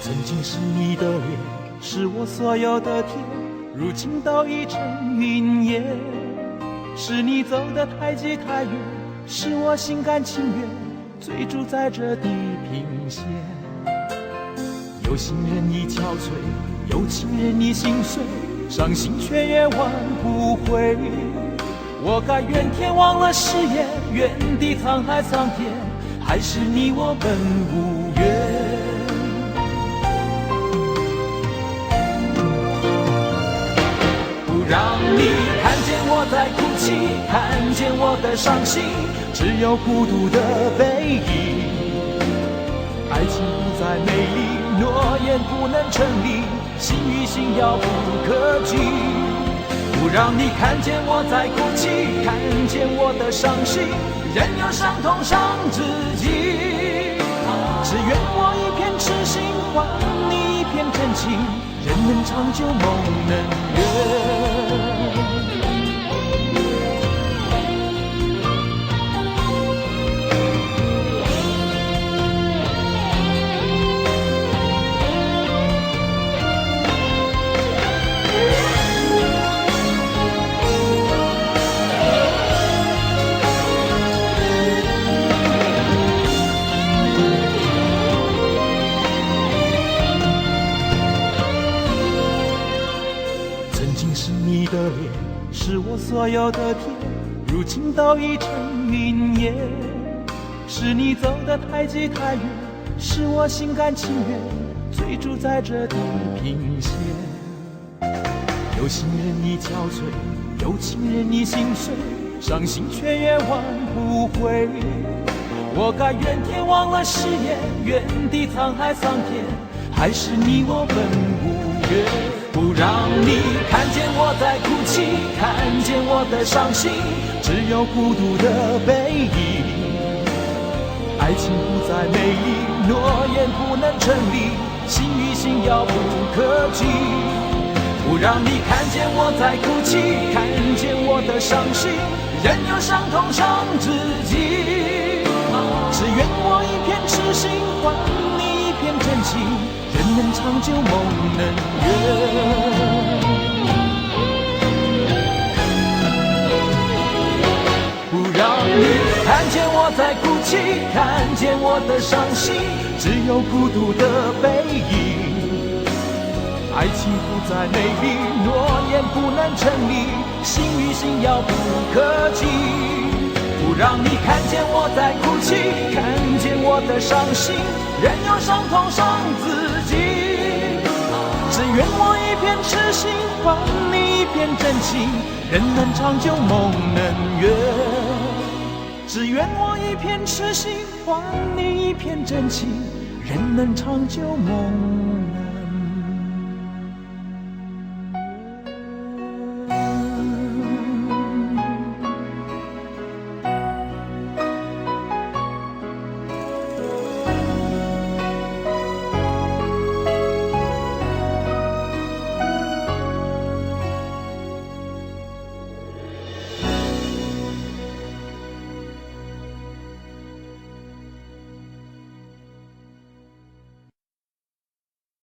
曾经是你的脸，是我所有的天，如今都已成云烟。是你走得太急太远，是我心甘情愿追逐在这地平线。有心人已憔悴，有情人已心碎，伤心却也挽不回。我该怨天忘了誓言，原地沧海桑田，还是你我本无缘。让你看见我在哭泣，看见我的伤心，只有孤独的背影。爱情不再美丽，诺言不能成立，心与心遥不可及。不让你看见我在哭泣，看见我的伤心，任由伤痛伤自己。只愿我一片痴心，还你一片真情，人能长久，梦能圆。的脸是我所有的天，如今都已成云烟。是你走得太急太远，是我心甘情愿追逐在这地平线。有心人已憔悴，有情人已心碎，伤心却也挽不回。我该怨天忘了誓言，原地沧海桑田，还是你我本无缘。不让你看见我在哭泣，看见我的伤心，只有孤独的背影。爱情不再美丽，诺言不能成立，心与心遥不可及。不让你看见我在哭泣，看见我的伤心，任由伤痛伤自己。只愿我一片痴心，还你一片真情，人能长久，梦能圆。不让你看见我在哭泣，看见我的伤心，只有孤独的背影。爱情不再美丽，诺言不能成立，心与心遥不可及。不让你看见我在哭泣，看见我的伤心，任由伤痛伤自己。只愿我一片痴心，还你一片真情，人能长久，梦能圆。只愿我一片痴心，还你一片真情，人能长久，梦